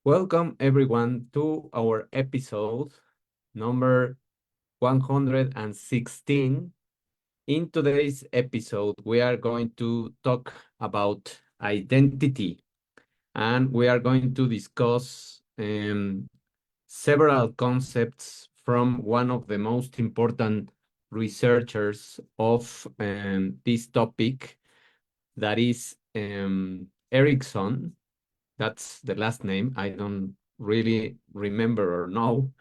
Welcome everyone to our episode number 116. In today's episode, we are going to talk about identity and we are going to discuss several concepts from one of the most important researchers of this topic, that is Erickson. That's the last name. I don't really remember or know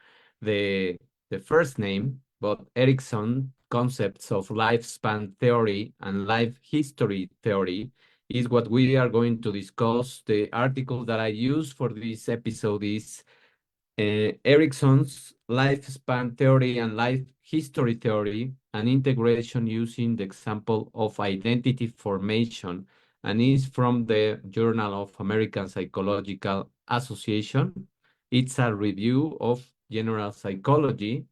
the the first name, but Erickson concepts of lifespan theory and life history theory is what we are going to discuss. The article that I use for this episode is Erickson's lifespan theory and life history theory, an integration using the example of identity formation, and is from the Journal of American Psychological Association. It's a review of general psychology,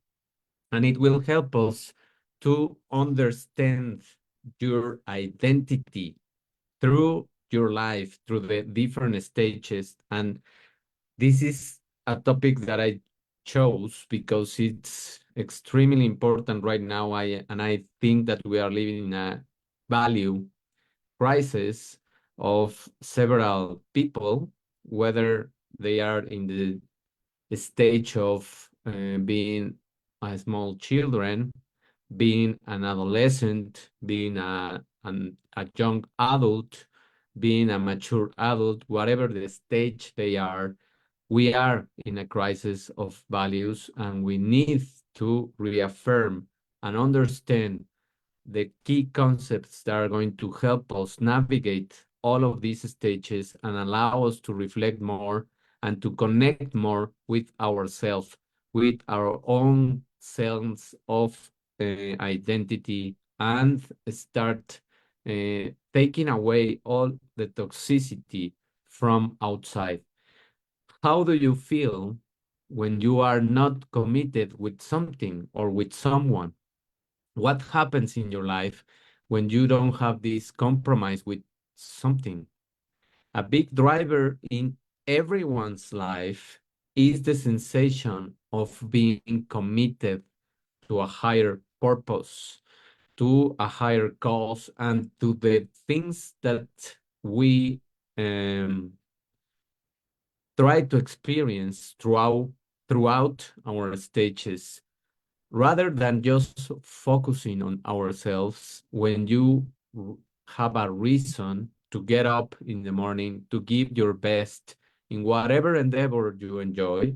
and it will help us to understand your identity through your life, through the different stages. And this is a topic that I chose because it's extremely important right now. I think that we are living in a value crisis of several people, whether they are in the stage of being a small children, being an adolescent, being a young adult, being a mature adult, whatever the stage they are. We are in a crisis of values, and we need to reaffirm and understand the key concepts that are going to help us navigate all of these stages and allow us to reflect more and to connect more with ourselves, with our own sense of identity, and start taking away all the toxicity from outside. How do you feel when you are not committed with something or with someone? What happens in your life when you don't have this compromise with something? A big driver in everyone's life is the sensation of being committed to a higher purpose, to a higher cause, and to the things that we um, try to experience throughout our stages, rather than just focusing on ourselves. When you have a reason to get up in the morning to give your best in whatever endeavor you enjoy,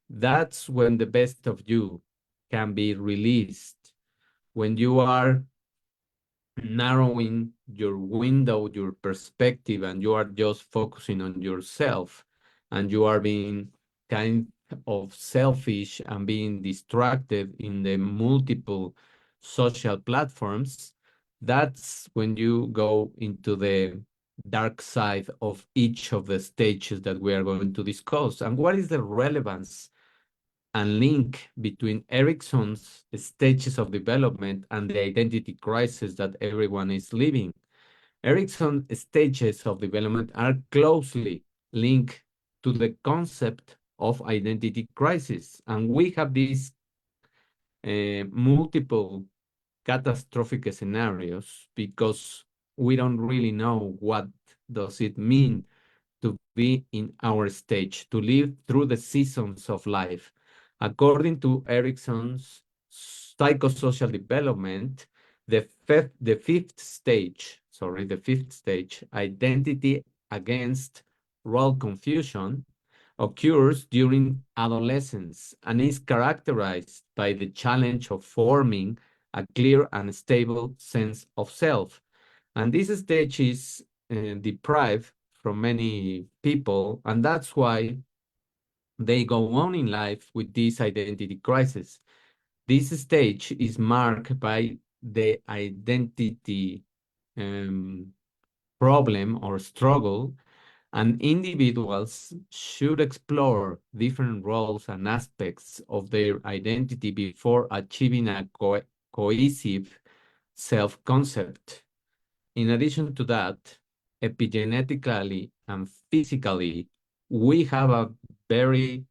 that's when the best of you can be released. When you are narrowing your window, your perspective, and you are just focusing on yourself, and you are being kind of selfish and being distracted in the multiple social platforms, that's when you go into the dark side of each of the stages that we are going to discuss. And what is the relevance and link between Erickson's stages of development and the identity crisis that everyone is living? Erickson's stages of development are closely linked to the concept of identity crisis. And we have these multiple catastrophic scenarios because we don't really know what does it mean to be in our stage, to live through the seasons of life. According to Erickson's psychosocial development, the fifth stage, identity against role confusion, occurs during adolescence and is characterized by the challenge of forming a clear and stable sense of self. And this stage is deprived from many people, and that's why they go on in life with this identity crisis. This stage is marked by the identity um, problem or struggle, and individuals should explore different roles and aspects of their identity before achieving a cohesive self-concept. In addition to that, epigenetically and physically, we have a very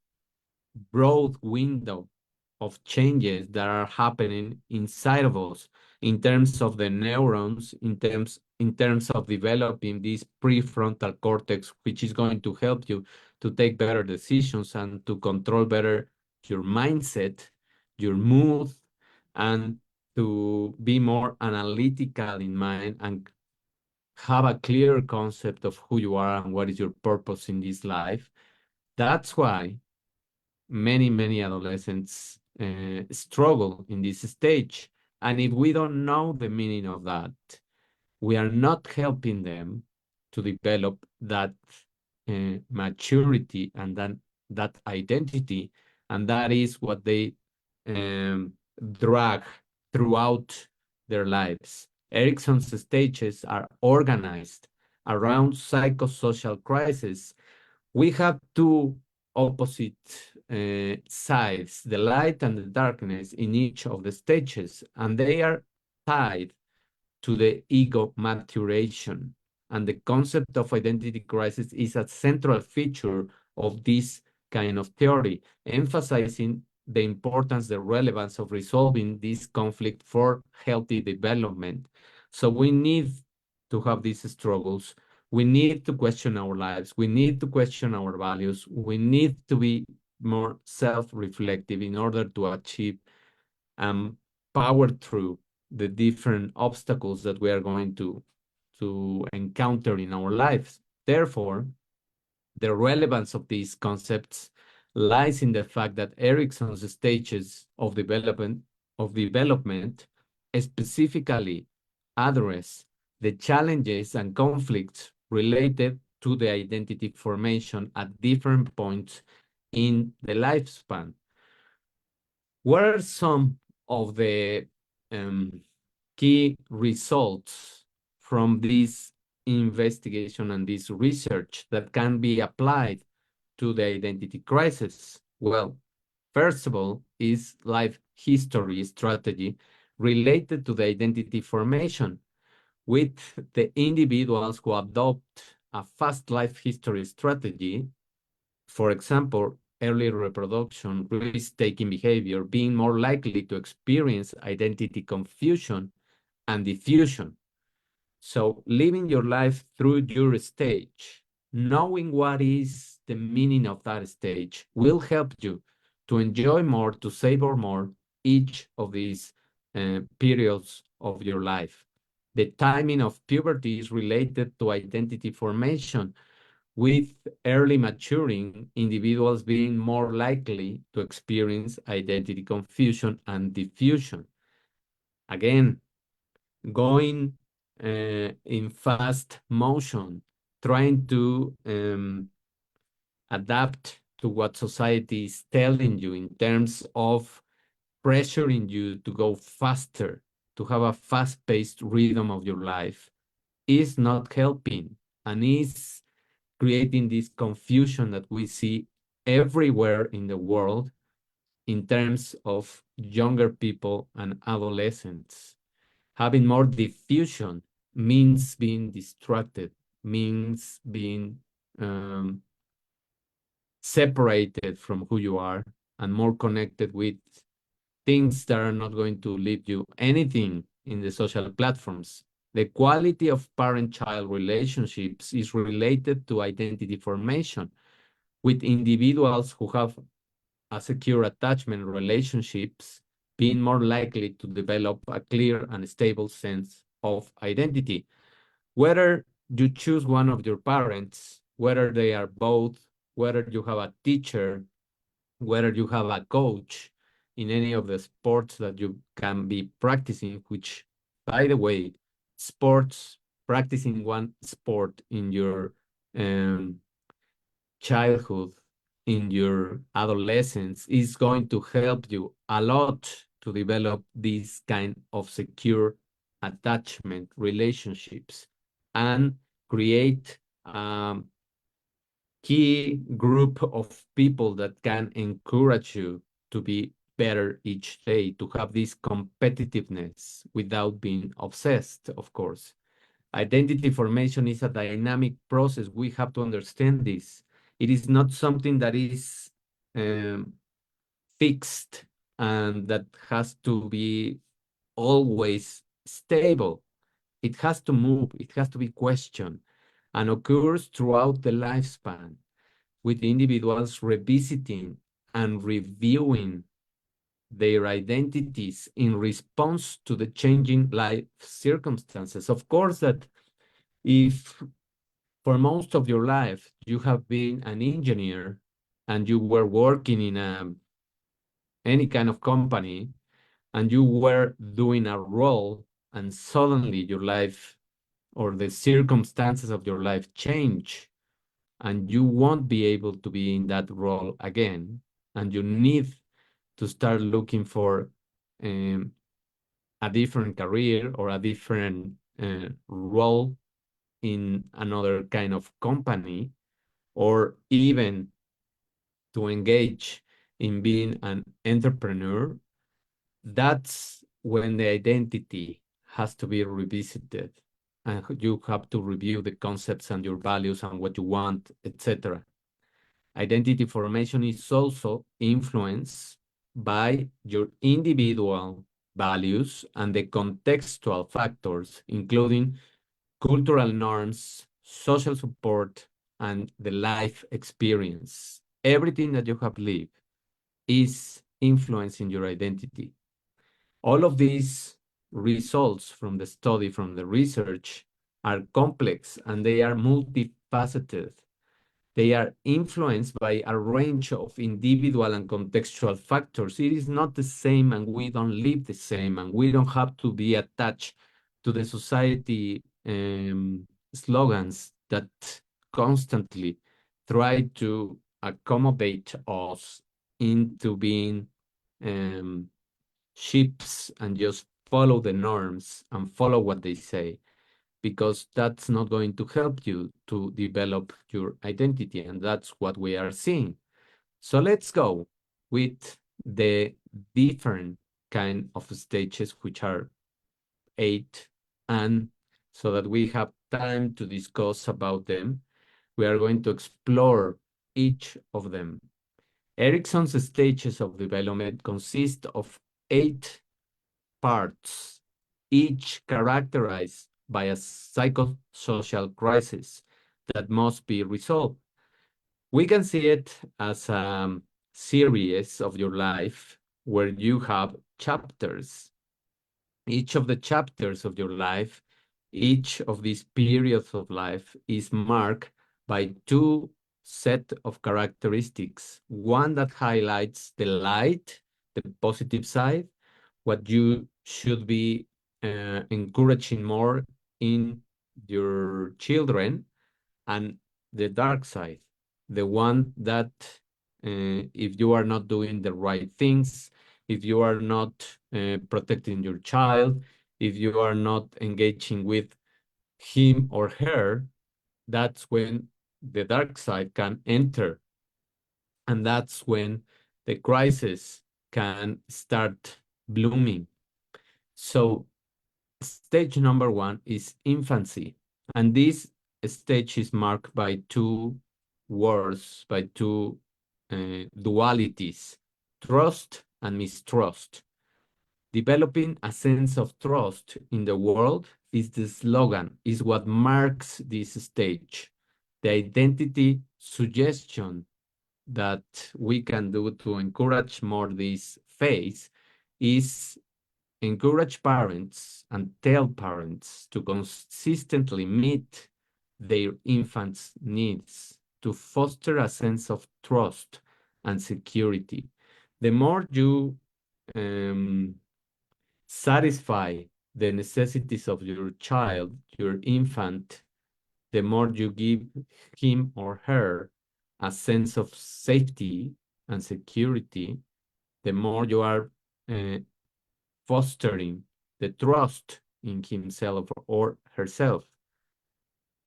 broad window of changes that are happening inside of us in terms of the neurons, in terms of developing this prefrontal cortex, which is going to help you to take better decisions and to control better your mindset, your mood, and to be more analytical in mind and have a clear concept of who you are and what is your purpose in this life. That's why many adolescents struggle in this stage. And if we don't know the meaning of that, we are not helping them to develop that maturity and that identity. And that is what they um, drag throughout their lives. Erickson's stages are organized around psychosocial crisis. We have two opposite sides, the light and the darkness in each of the stages, and they are tied to the ego maturation. And the concept of identity crisis is a central feature of this kind of theory, emphasizing the importance, the relevance of resolving this conflict for healthy development. So we need to have these struggles. We need to question our lives. We need to question our values. We need to be more self-reflective in order to achieve and power through the different obstacles that we are going to encounter in our lives. Therefore, the relevance of these concepts lies in the fact that Erickson's stages of development specifically address the challenges and conflicts related to the identity formation at different points in the lifespan. What are some of the key results from this investigation and this research that can be applied to the identity crisis? Well, first of all, is life history strategy related to the identity formation with the individuals who adopt a fast life history strategy. For example, early reproduction, risk-taking behavior, being more likely to experience identity confusion and diffusion. So living your life through your stage, knowing what is the meaning of that stage will help you to enjoy more, to savor more each of these periods of your life. The timing of puberty is related to identity formation, with early maturing individuals being more likely to experience identity confusion and diffusion. Again, going in fast motion, trying to adapt to what society is telling you in terms of pressuring you to go faster, to have a fast-paced rhythm of your life, is not helping and is creating this confusion that we see everywhere in the world in terms of younger people and adolescents. Having more diffusion means being distracted, means being separated from who you are and more connected with things that are not going to leave you anything in the social platforms. The quality of parent-child relationships is related to identity formation, with individuals who have a secure attachment relationships being more likely to develop a clear and stable sense of identity. Whether you choose one of your parents, whether they are both, whether you have a teacher, whether you have a coach in any of the sports that you can be practicing, which, by the way, sports, practicing one sport in your childhood, in your adolescence, is going to help you a lot to develop this kind of secure attachment relationships and create key group of people that can encourage you to be better each day, to have this competitiveness without being obsessed, of course. Identity formation is a dynamic process. We have to understand this. It is not something that is fixed and that has to be always stable. It has to move, it has to be questioned, and occurs throughout the lifespan, with individuals revisiting and reviewing their identities in response to the changing life circumstances. Of course, that if for most of your life you have been an engineer and you were working in any kind of company and you were doing a role, and suddenly your life or the circumstances of your life change, and you won't be able to be in that role again, and you need to start looking for um, a different career or a different role in another kind of company, or even to engage in being an entrepreneur. That's when the identity has to be revisited, and you have to review the concepts and your values and what you want, etc. Identity formation is also influenced by your individual values and the contextual factors, including cultural norms, social support, and the life experience. Everything that you have lived is influencing your identity. All of these results from the study, from the research, are complex and they are multifaceted. They are influenced by a range of individual and contextual factors. It is not the same, and we don't live the same, and we don't have to be attached to the society slogans that constantly try to accommodate us into being ships and just follow the norms and follow what they say, because that's not going to help you to develop your identity. And that's what we are seeing. So let's go with the different kind of stages, which are 8. And so that we have time to discuss about them, we are going to explore each of them. Erikson's stages of development consist of 8 parts, each characterized by a psychosocial crisis that must be resolved. We can see it as a series of your life where you have chapters. Each of the chapters of your life, each of these periods of life is marked by 2 set of characteristics. One that highlights the light, the positive side, what you should be encouraging more in your children, and the dark side, the one that if you are not doing the right things, if you are not protecting your child, if you are not engaging with him or her, that's when the dark side can enter. And that's when the crisis can start blooming. So stage number 1 is infancy. And this stage is marked by 2 words, by 2 dualities, trust and mistrust. Developing a sense of trust in the world is the slogan, is what marks this stage. The identity suggestion that we can do to encourage more this phase is encourage parents and tell parents to consistently meet their infants' needs to foster a sense of trust and security. The more you satisfy the necessities of your child, your infant, the more you give him or her a sense of safety and security, the more you are fostering the trust in himself or herself.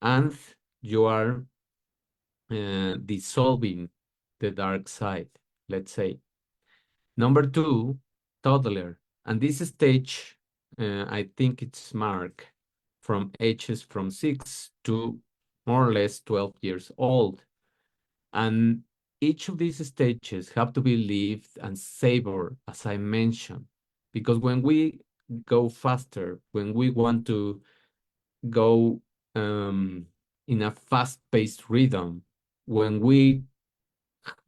And you are dissolving the dark side, let's say. Number 2, toddler. And this stage, I think it's marked from ages from 6 to more or less 12 years old. And each of these stages have to be lived and savored, as I mentioned, because when we go faster, when we want to go in a fast-paced rhythm, when we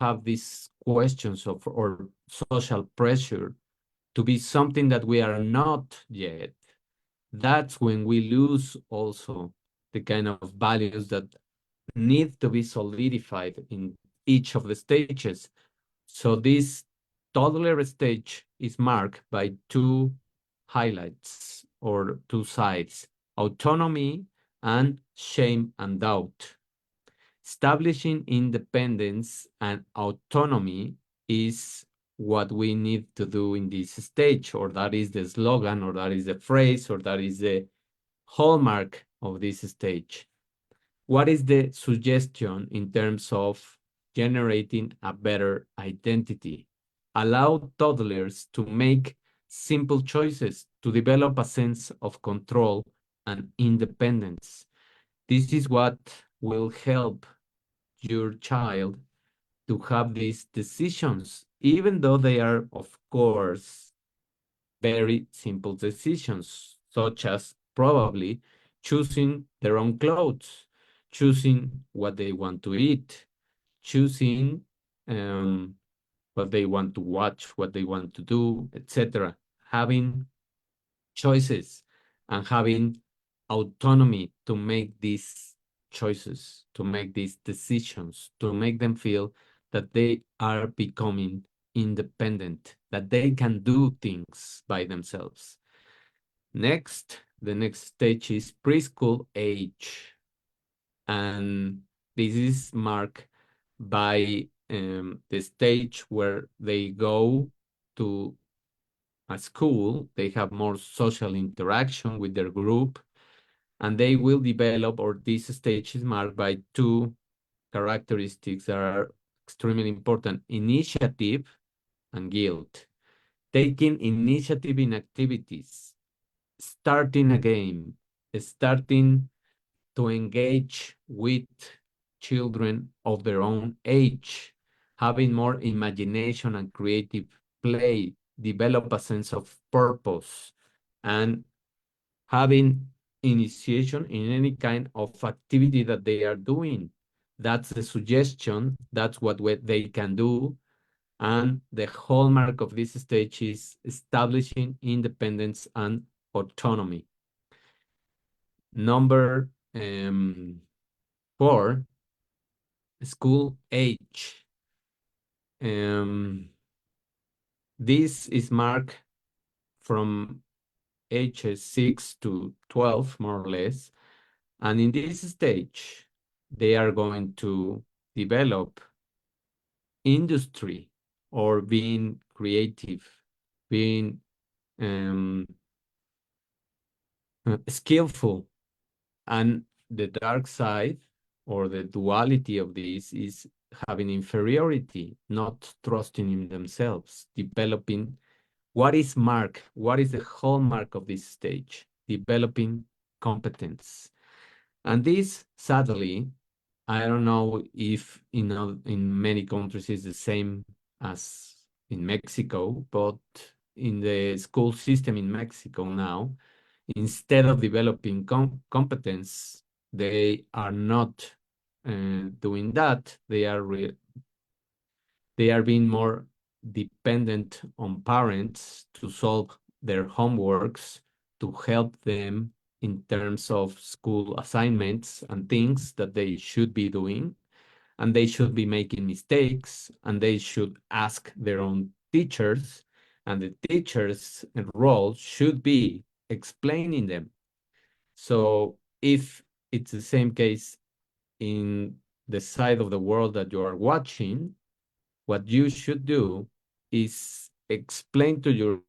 have these questions of or social pressure to be something that we are not yet, that's when we lose also the kind of values that need to be solidified in each of the stages. So this toddler stage is marked by two highlights or two sides, autonomy and shame and doubt. Establishing independence and autonomy is what we need to do in this stage, or that is the slogan, or that is the phrase, or that is the hallmark of this stage. What is the suggestion in terms of generating a better identity? Allow toddlers to make simple choices to develop a sense of control and independence. This is what will help your child to have these decisions, even though they are, of course, very simple decisions, such as probably choosing their own clothes, choosing what they want to eat, choosing um, what they want to watch, what they want to do, etc. Having choices and having autonomy to make these choices, to make these decisions, to make them feel that they are becoming independent, that they can do things by themselves. Next, the next stage is preschool age. And this is marked by the stage where they go to a school, they have more social interaction with their group, and they will develop, or this stage is marked by two characteristics that are extremely important: initiative and guilt. Taking initiative in activities, starting a game, starting to engage with children of their own age, having more imagination and creative play, develop a sense of purpose, and having initiation in any kind of activity that they are doing. That's the suggestion. That's what they can do. And the hallmark of this stage is establishing independence and autonomy. Number 4, school age. This is marked from ages 6 to 12, more or less. And in this stage, they are going to develop industry or being creative, being skillful. And the dark side or the duality of this is having inferiority, not trusting in themselves, developing what is the hallmark of this stage, developing competence. And this, sadly, I don't know if in many countries it's the same as in Mexico, but in the school system in Mexico now, instead of developing competence, they are not doing that. They are being more dependent on parents to solve their homeworks, to help them in terms of school assignments and things that they should be doing. And they should be making mistakes, and they should ask their own teachers. And the teacher's role should be explaining them. So if it's the same case in the side of the world that you are watching, what you should do is explain to your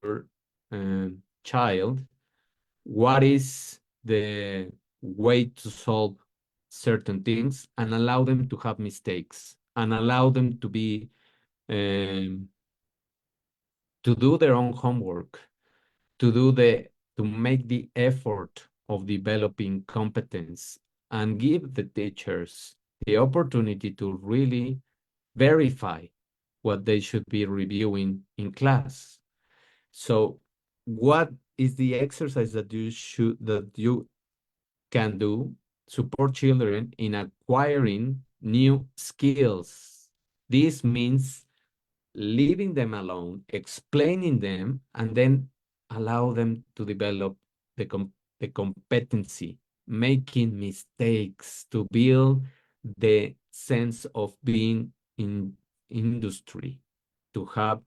child what is the way to solve certain things, and allow them to have mistakes, and allow them to be um, to do their own homework, to make the effort of developing competence, and give the teachers the opportunity to really verify what they should be reviewing in class. So what is the exercise that you can do support children in acquiring new skills? This means leaving them alone, explaining them, and then allow them to develop the competency, making mistakes to build the sense of being in industry, to have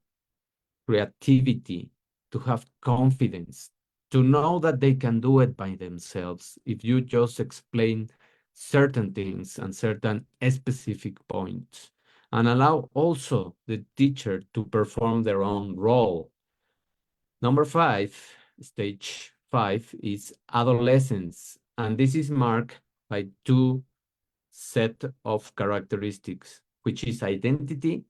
creativity, to have confidence, to know that they can do it by themselves if you just explain certain things and certain specific points, and allow also the teacher to perform their own role. Number five, stage five, is adolescence, and this is marked by two set of characteristics, which is identity.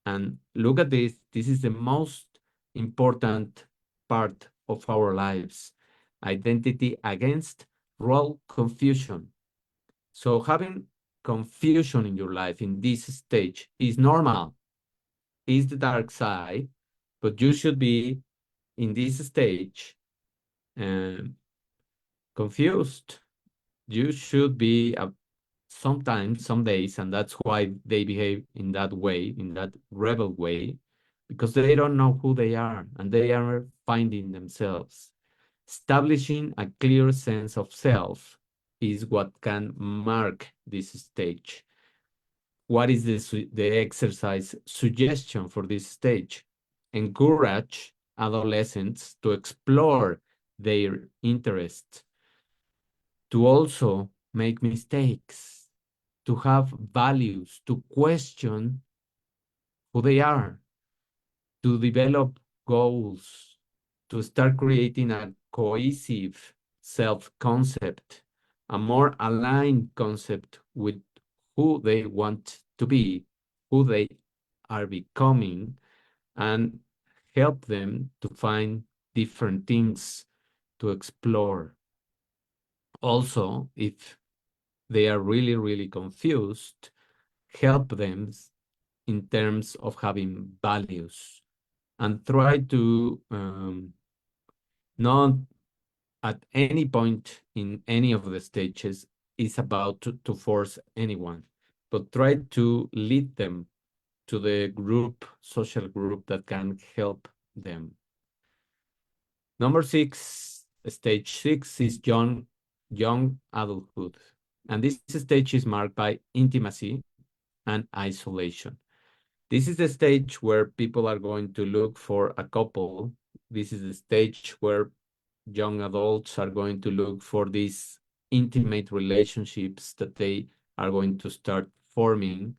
And look at this, this is the most important part of our lives. Identity against role confusion. So having confusion in your life in this stage is normal, is the dark side, but you should be in this stage confused. You should be sometimes, some days, and that's why they behave in that way, in that rebel way, because they don't know who they are and they are finding themselves. Establishing a clear sense of self is what can mark this stage. What is the exercise suggestion for this stage? Encourage adolescents to explore their interests, to also make mistakes, to have values, to question who they are, to develop goals, to start creating a cohesive self-concept, a more aligned concept with who they want to be, who they are becoming, and help them to find different things to explore. Also, if they are really, really confused, help them in terms of having values and try to not at any point in any of the stages is about to force anyone, but try to lead them to the group, social group that can help them. Number six, stage six, is young adulthood. And this stage is marked by intimacy and isolation. This is the stage where people are going to look for a couple. This is the stage where young adults are going to look for these intimate relationships that they are going to start forming,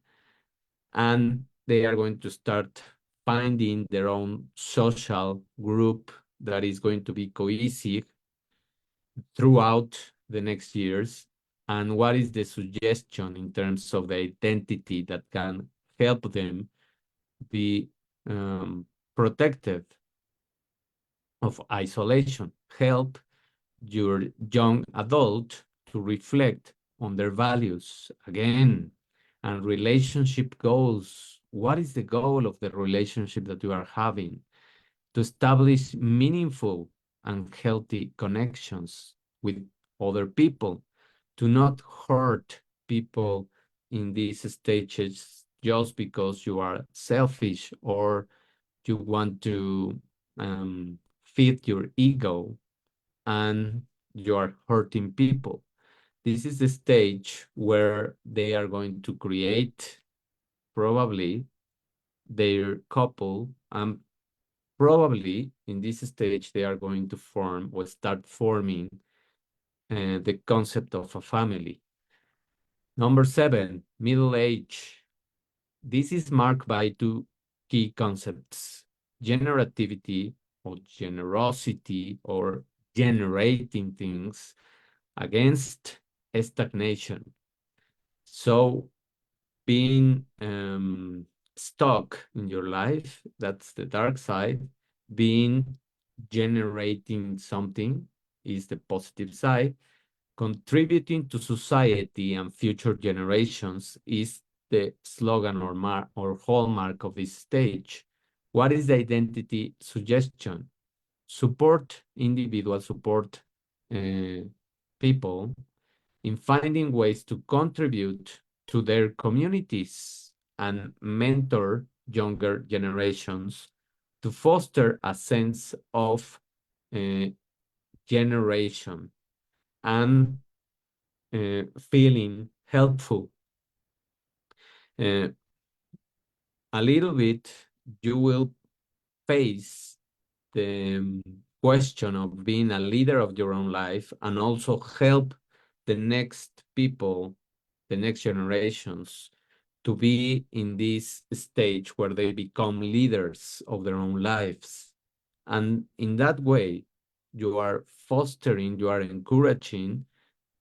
and they are going to start finding their own social group that is going to be cohesive throughout the next years. And what is the suggestion in terms of the identity that can help them be protected of isolation? Help your young adult to reflect on their values again, and relationship goals. What is the goal of the relationship that you are having? To establish meaningful and healthy connections with other people, to not hurt people in these stages just because you are selfish or you want to feed your ego and you are hurting people. This is the stage where they are going to create probably their couple, and probably in this stage they are going to form or start forming the concept of a family. Number seven, middle age. This is marked by two key concepts: generativity or generosity or generating things against stagnation. So being stuck in your life, that's the dark side. Being generating something is the positive side. Contributing to society and future generations is the slogan or hallmark of this stage. What is the identity suggestion? Support individual, support people in finding ways to contribute to their communities and mentor younger generations to foster a sense of uh, generation and feeling helpful. A little bit, you will face the question of being a leader of your own life and also help the next people, the next generations, to be in this stage where they become leaders of their own lives. And in that way, you are fostering, you are encouraging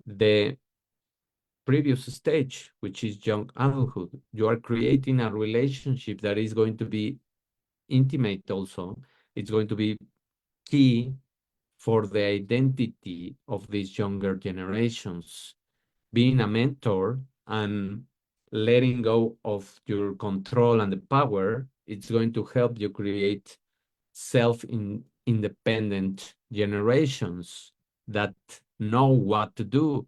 the previous stage, which is young adulthood. You are creating a relationship that is going to be intimate also. It's going to be key for the identity of these younger generations. Being a mentor and letting go of your control and the power, it's going to help you create self-independent generations that know what to do,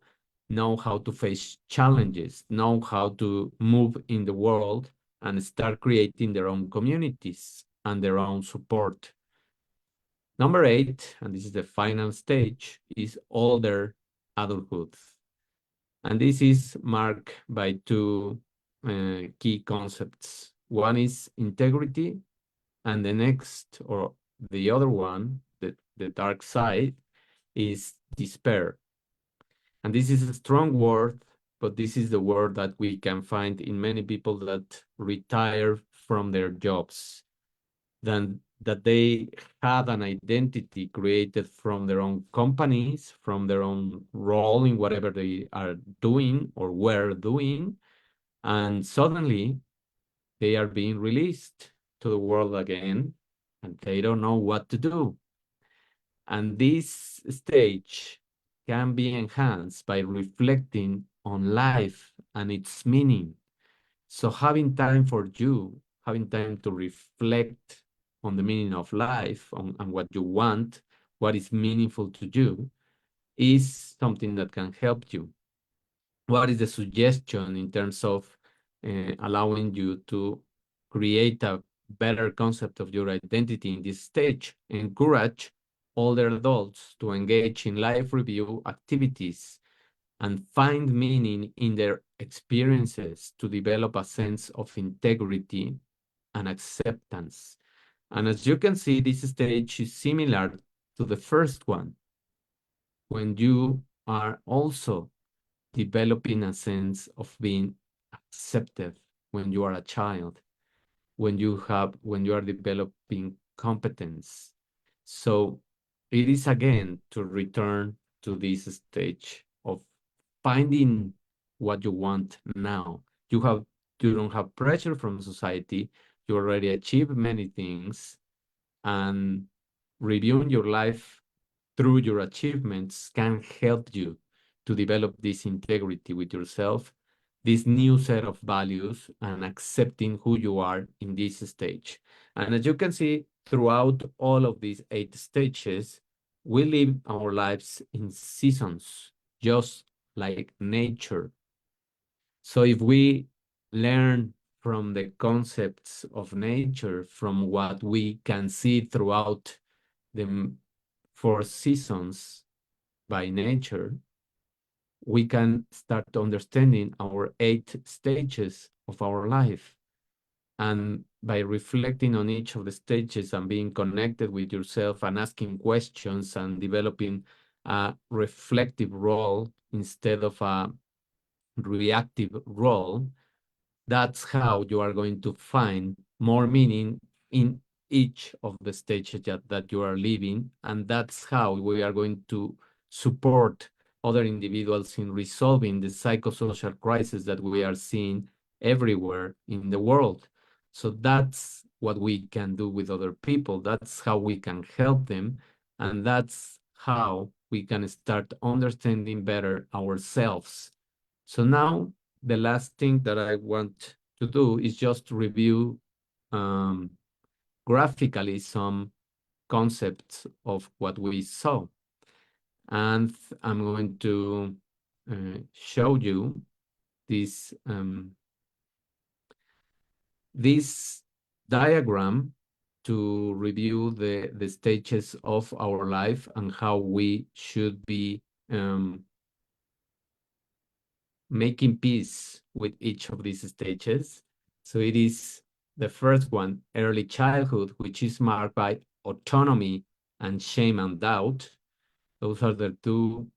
know how to face challenges, know how to move in the world and start creating their own communities and their own support. Number 8, and this is the final stage, is older adulthood. And this is marked by two key concepts. One is integrity, and the next, or the other one, the dark side, is despair. And this is a strong word, but this is the word that we can find in many people that retire from their jobs, that they had an identity created from their own companies, from their own role in whatever they are doing or were doing, and suddenly they are being released to the world again, and they don't know what to do. And this stage can be enhanced by reflecting on life and its meaning. So having time for you, having time to reflect on the meaning of life, on what you want, what is meaningful to you, is something that can help you. What is the suggestion in terms of allowing you to create a better concept of your identity in this stage? Encourage older adults to engage in life review activities and find meaning in their experiences to develop a sense of integrity and acceptance. And as you can see, this stage is similar to the first one, when you are also developing a sense of being accepted when you are a child, when you are developing competence. So it is again to return to this stage of finding what you want now. You don't have pressure from society. You already achieved many things, and reviewing your life through your achievements can help you to develop this integrity with yourself, this new set of values, and accepting who you are in this stage. And as you can see, throughout all of these 8 stages, we live our lives in seasons, just like nature. So if we learn from the concepts of nature, from what we can see throughout the 4 seasons by nature, we can start understanding our 8 stages of our life. And by reflecting on each of the stages and being connected with yourself and asking questions and developing a reflective role instead of a reactive role, that's how you are going to find more meaning in each of the stages that you are living. And that's how we are going to support other individuals in resolving the psychosocial crisis that we are seeing everywhere in the world. So that's what we can do with other people. That's how we can help them. And that's how we can start understanding better ourselves. So now the last thing that I want to do is just review graphically some concepts of what we saw. And I'm going to show you this this diagram to review the stages of our life and how we should be making peace with each of these stages. So it is the first one, early childhood, which is marked by autonomy and shame and doubt. Those are the two.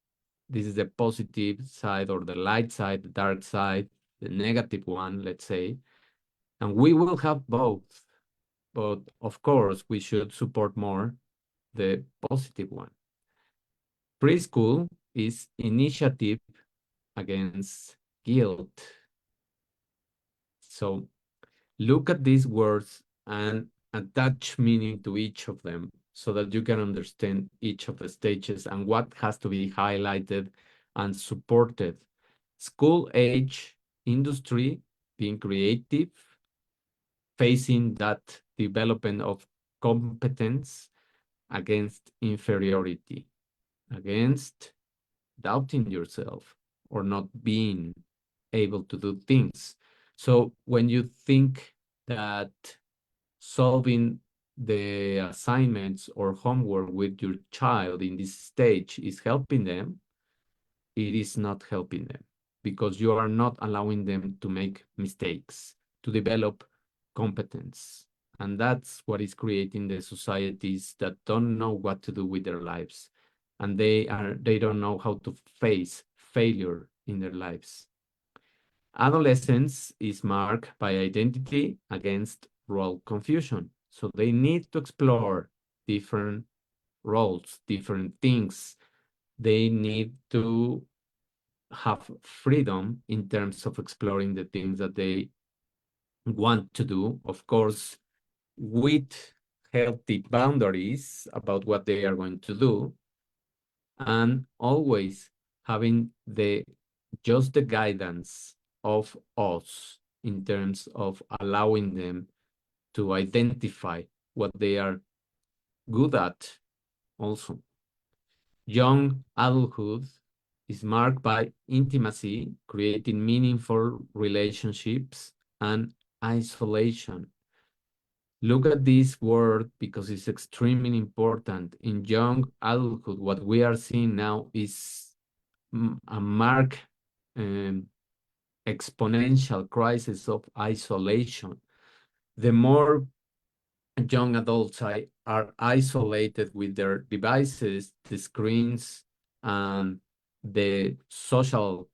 This is the positive side or the light side, the dark side, the negative one, let's say. And we will have both. But of course, we should support more the positive one. Preschool is initiative against guilt. So look at these words and attach meaning to each of them so that you can understand each of the stages and what has to be highlighted and supported. School age, industry, being creative, facing that development of competence against inferiority, against doubting yourself or not being able to do things. So when you think that solving the assignments or homework with your child in this stage is helping them, it is not helping them because you are not allowing them to make mistakes, to develop competence. And that's what is creating the societies that don't know what to do with their lives. And they don't know how to face failure in their lives. Adolescence is marked by identity against role confusion. So they need to explore different roles, different things. They need to have freedom in terms of exploring the things that they want to do, of course, with healthy boundaries about what they are going to do, and always having just the guidance of us in terms of allowing them to identify what they are good at also. Young adulthood is marked by intimacy, creating meaningful relationships, and isolation. Look at this word because it's extremely important. In young adulthood, what we are seeing now is a marked exponential crisis of isolation. The more young adults are isolated with their devices, the screens, and the social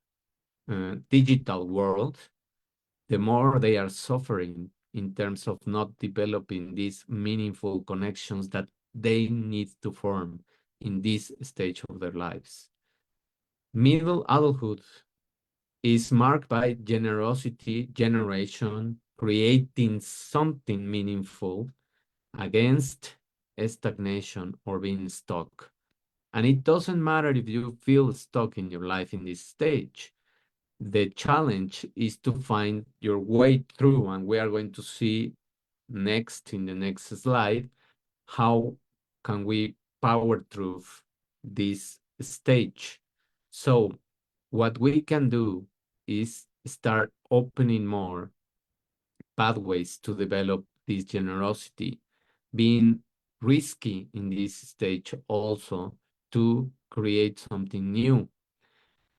digital world, the more they are suffering in terms of not developing these meaningful connections that they need to form in this stage of their lives. Middle adulthood is marked by generosity, generation, creating something meaningful against stagnation or being stuck. And it doesn't matter if you feel stuck in your life in this stage. The challenge is to find your way through, and we are going to see next in the next slide how can we power through this stage. So what we can do is start opening more pathways to develop this generosity, being risky in this stage also to create something new.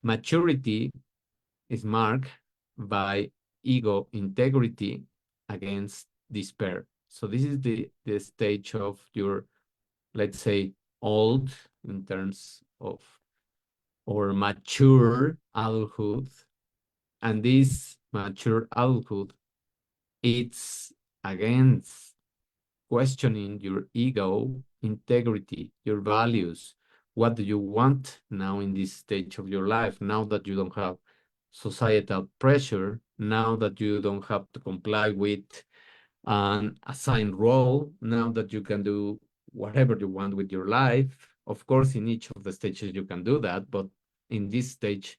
Maturity is marked by ego integrity against despair. So this is the stage of your, let's say, old in terms of or mature adulthood. And this mature adulthood, it's against questioning your ego, integrity, your values. What do you want now in this stage of your life, now that you don't have societal pressure, now that you don't have to comply with an assigned role, now that you can do whatever you want with your life, Of course, in each of the stages you can do that, but in this stage,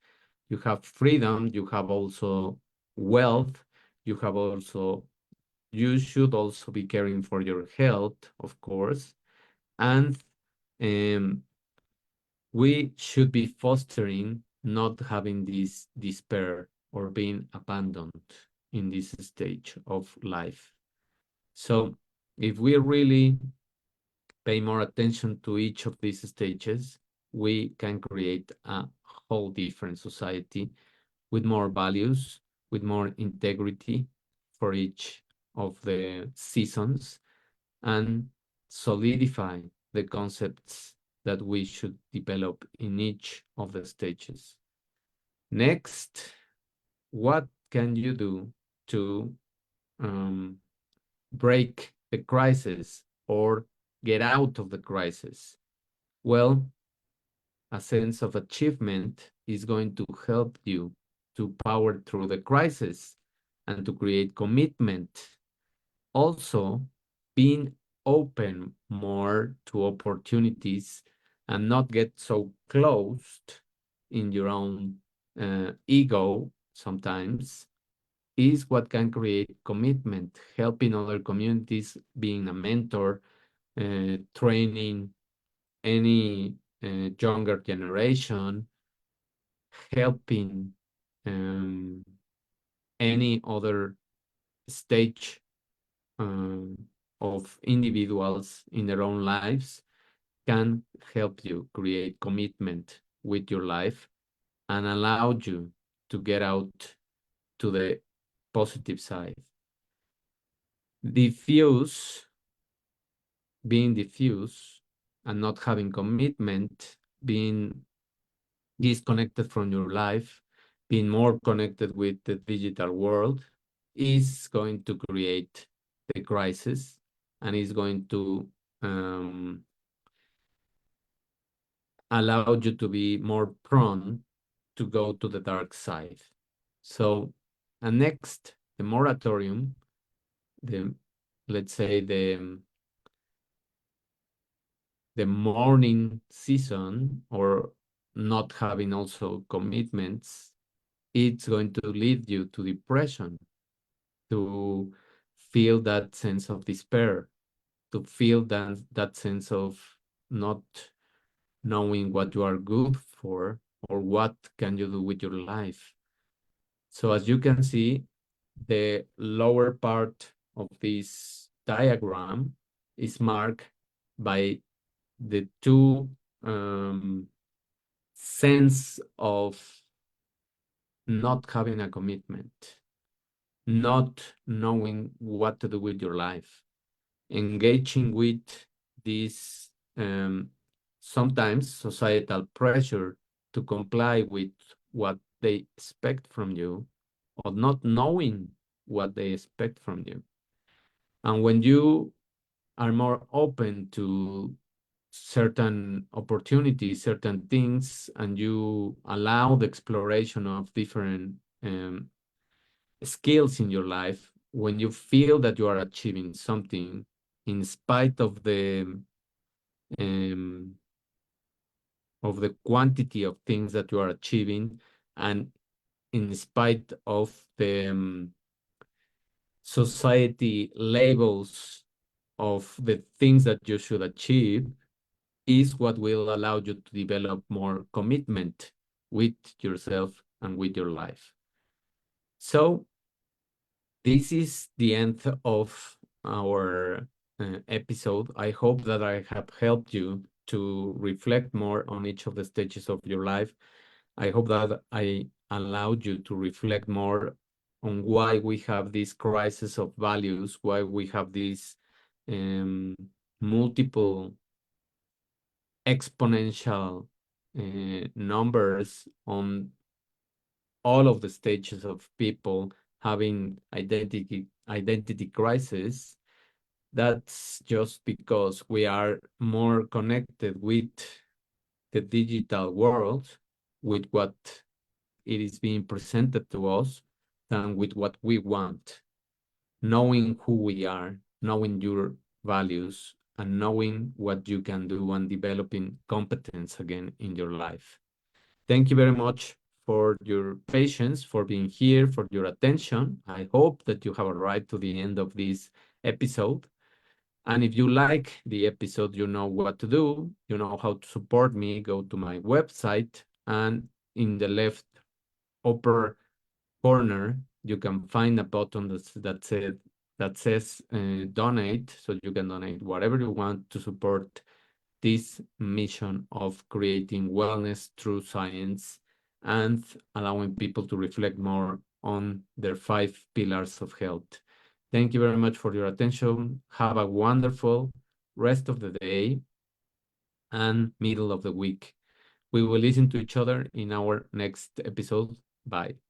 you have freedom, you have also wealth, you should also be caring for your health, of course, and um, we should be fostering not having this despair or being abandoned in this stage of life. So if we really pay more attention to each of these stages, we can create a whole different society with more values, with more integrity for each of the seasons, and solidify the concepts that we should develop in each of the stages. Next, what can you do to break the crisis or get out of the crisis? Well, a sense of achievement is going to help you to power through the crisis and to create commitment. Also, being open more to opportunities and not get so closed in your own ego sometimes is what can create commitment, helping other communities, being a mentor, training any younger generation, helping um, any other stage um, of individuals in their own lives can help you create commitment with your life and allow you to get out to the positive side. Diffuse, being diffuse and not having commitment, being disconnected from your life, being more connected with the digital world is going to create the crisis and is going to allow you to be more prone to go to the dark side. So, and next, the moratorium, the let's say the mourning season or not having also commitments, it's going to lead you to depression, to feel that sense of despair, to feel that sense of not knowing what you are good for or what can you do with your life. So as you can see, the lower part of this diagram is marked by the two sense of not having a commitment, not knowing what to do with your life, engaging with this sometimes societal pressure to comply with what they expect from you, or not knowing what they expect from you. And when you are more open to certain opportunities, certain things, and you allow the exploration of different skills in your life, when you feel that you are achieving something in spite um, of the quantity of things that you are achieving, and in spite of the society labels of the things that you should achieve, is what will allow you to develop more commitment with yourself and with your life. So this is the end of our episode. I hope that I have helped you to reflect more on each of the stages of your life. I hope that I allowed you to reflect more on why we have this crisis of values, why we have these multiple exponential numbers on all of the stages of people having identity crisis. That's just because we are more connected with the digital world, with what it is being presented to us, than with what we want. Knowing who we are, knowing your values, and knowing what you can do and developing competence again in your life. Thank you very much for your patience, for being here, for your attention. I hope that you have arrived to the end of this episode. And if you like the episode, you know what to do. You know how to support me. Go to my website, and in the left upper corner, you can find a button that says donate, so you can donate whatever you want to support this mission of creating wellness through science and allowing people to reflect more on their 5 pillars of health. Thank you very much for your attention. Have a wonderful rest of the day and middle of the week. We will listen to each other in our next episode. Bye.